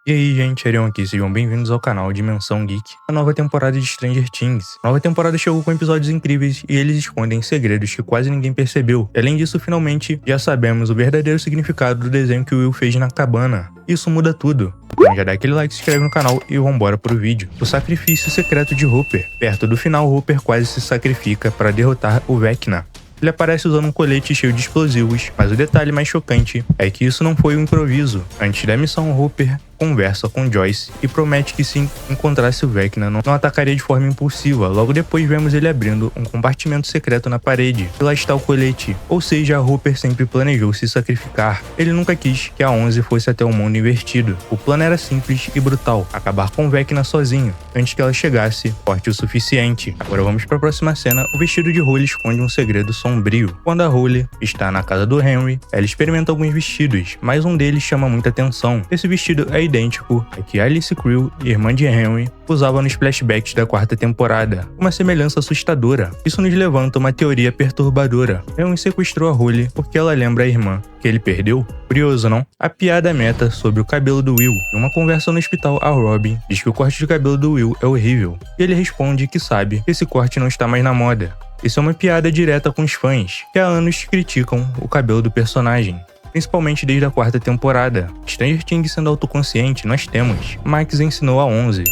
E aí, gente, Arion aqui, sejam bem-vindos ao canal Dimensão Geek, a nova temporada de Stranger Things. A nova temporada chegou com episódios incríveis e eles escondem segredos que quase ninguém percebeu. E além disso, finalmente, já sabemos o verdadeiro significado do desenho que o Will fez na cabana. Isso muda tudo. Então já dá aquele like, se inscreve no canal e vambora pro vídeo. O sacrifício secreto de Hopper. Perto do final, Hopper quase se sacrifica para derrotar o Vecna. Ele aparece usando um colete cheio de explosivos, mas o detalhe mais chocante é que isso não foi um improviso. Antes da missão, Hopper conversa com Joyce e promete que se encontrasse o Vecna não atacaria de forma impulsiva. Logo depois vemos ele abrindo um compartimento secreto na parede. E lá está o colete. Ou seja, Hopper sempre planejou se sacrificar. Ele nunca quis que a 11 fosse até o mundo invertido. O plano era simples e brutal: acabar com o Vecna sozinho, antes que ela chegasse forte o suficiente. Agora vamos para a próxima cena. O vestido de Holly esconde um segredo sombrio. Quando a Holly está na casa do Henry, ela experimenta alguns vestidos, mas um deles chama muita atenção. Esse vestido é idêntico ao que Alice Creel, irmã de Henry, usava nos flashbacks da quarta temporada. Uma semelhança assustadora. Isso nos levanta uma teoria perturbadora. Henry sequestrou a Holly porque ela lembra a irmã que ele perdeu? Curioso, não? A piada meta sobre o cabelo do Will. Em uma conversa no hospital, a Robin diz que o corte de cabelo do Will é horrível. E ele responde que sabe que esse corte não está mais na moda. Isso é uma piada direta com os fãs, que há anos criticam o cabelo do personagem. Principalmente desde a quarta temporada. Stranger Things sendo autoconsciente, nós temos. Max ensinou a 11.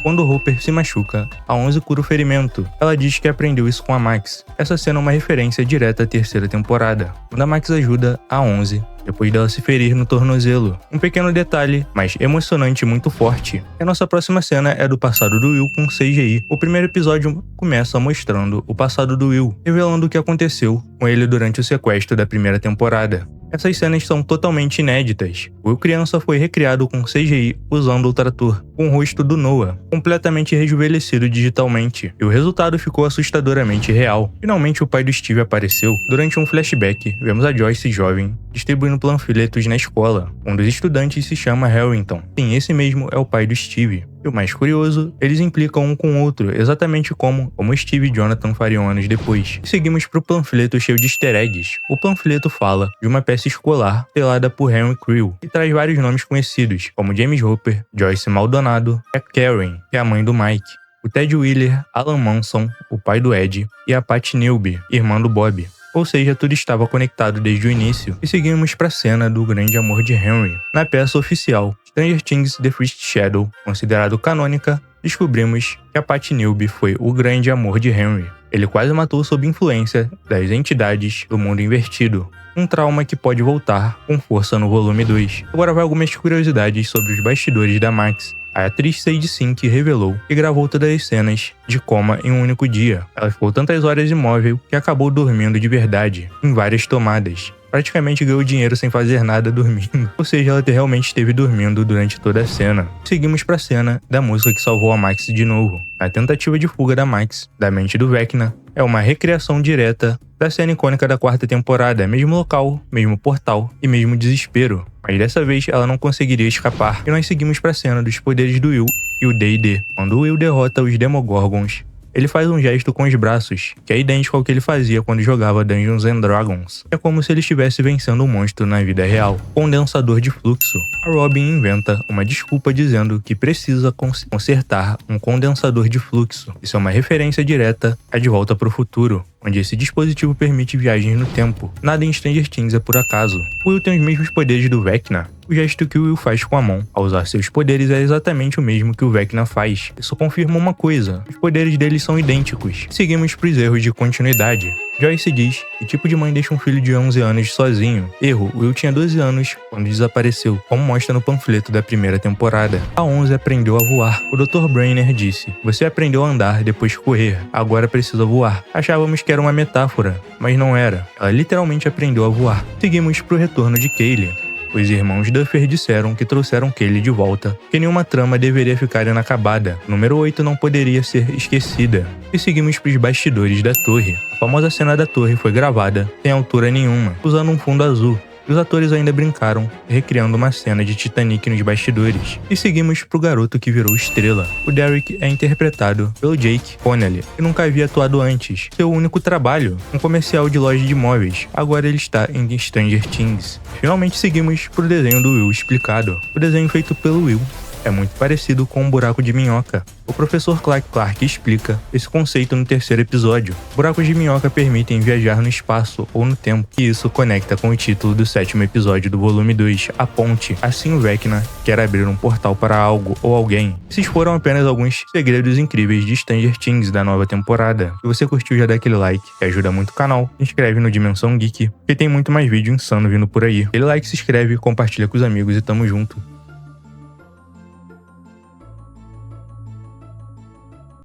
Quando Hopper se machuca, a 11 cura o ferimento. Ela diz que aprendeu isso com a Max. Essa cena é uma referência direta à terceira temporada, quando a Max ajuda a 11 depois dela se ferir no tornozelo. Um pequeno detalhe, mas emocionante e muito forte. A nossa próxima cena é do passado do Will com CGI. O primeiro episódio começa mostrando o passado do Will, revelando o que aconteceu com ele durante o sequestro da primeira temporada. Essas cenas são totalmente inéditas. O Will criança foi recriado com CGI usando o trator, com o rosto do Noah, completamente rejuvenescido digitalmente, e o resultado ficou assustadoramente real. Finalmente o pai do Steve apareceu. Durante um flashback, vemos a Joyce jovem distribuindo panfletos na escola. Um dos estudantes se chama Harrington. Sim, esse mesmo é o pai do Steve. E o mais curioso, eles implicam um com o outro, exatamente como Steve e Jonathan fariam anos depois. E seguimos pro panfleto cheio de easter eggs. O panfleto fala de uma peça escolar selada por Henry Creel, e traz vários nomes conhecidos, como James Hopper, Joyce Maldonado, a Karen, que é a mãe do Mike, o Ted Wheeler, Alan Manson, o pai do Ed, e a Pat Newby, irmã do Bob. Ou seja, tudo estava conectado desde o início. E seguimos para a cena do grande amor de Henry. Na peça oficial Stranger Things The First Shadow, considerado canônica, descobrimos que a Pat Newby foi o grande amor de Henry. Ele quase matou sob influência das entidades do mundo invertido. Um trauma que pode voltar com força no volume 2. Agora vai algumas curiosidades sobre os bastidores da Max. A atriz Sadie Sink revelou que gravou todas as cenas de coma em um único dia. Ela ficou tantas horas imóvel que acabou dormindo de verdade, em várias tomadas. Praticamente ganhou dinheiro sem fazer nada dormindo. Ou seja, ela realmente esteve dormindo durante toda a cena. Seguimos para a cena da música que salvou a Max de novo. A tentativa de fuga da Max da mente do Vecna é uma recriação direta da cena icônica da quarta temporada. Mesmo local, mesmo portal e mesmo desespero. Mas dessa vez ela não conseguiria escapar. E nós seguimos para a cena dos poderes do Will e o D&D. Quando o Will derrota os Demogorgons, ele faz um gesto com os braços, que é idêntico ao que ele fazia quando jogava Dungeons & Dragons. É como se ele estivesse vencendo um monstro na vida real. Condensador de fluxo. A Robin inventa uma desculpa dizendo que precisa consertar um condensador de fluxo. Isso é uma referência direta a De Volta para o Futuro, onde esse dispositivo permite viagens no tempo. Nada em Stranger Things é por acaso. O Will tem os mesmos poderes do Vecna. O gesto que o Will faz com a mão ao usar seus poderes é exatamente o mesmo que o Vecna faz. Isso confirma uma coisa: os poderes dele são idênticos. Seguimos pros erros de continuidade. Joyce diz que tipo de mãe deixa um filho de 11 anos sozinho. Erro, Will tinha 12 anos quando desapareceu, como mostra no panfleto da primeira temporada. A 11 aprendeu a voar. O Dr. Brainer disse: você aprendeu a andar, depois correr, agora precisa voar. Achávamos que era uma metáfora, mas não era. Ela literalmente aprendeu a voar. Seguimos pro retorno de Kaylee. Os irmãos Duffer disseram que trouxeram Kaylee de volta, que nenhuma trama deveria ficar inacabada. Número 8 não poderia ser esquecida. E seguimos pros bastidores da torre. A famosa cena da torre foi gravada sem altura nenhuma, usando um fundo azul. Os atores ainda brincaram, recriando uma cena de Titanic nos bastidores. E seguimos pro garoto que virou estrela. O Derek é interpretado pelo Jake Connelly, que nunca havia atuado antes. Seu único trabalho, um comercial de loja de imóveis. Agora ele está em Stranger Things. Finalmente seguimos pro desenho do Will explicado. O desenho feito pelo Will é muito parecido com um buraco de minhoca. O professor Clark explica esse conceito no terceiro episódio. Buracos de minhoca permitem viajar no espaço ou no tempo, e isso conecta com o título do sétimo episódio do volume 2, A Ponte. Assim o Vecna quer abrir um portal para algo ou alguém. Esses foram apenas alguns segredos incríveis de Stranger Things da nova temporada. Se você curtiu, já dá aquele like, que ajuda muito o canal. Se inscreve no Dimensão Geek, que tem muito mais vídeo insano vindo por aí. Aquele like, se inscreve, compartilha com os amigos e tamo junto.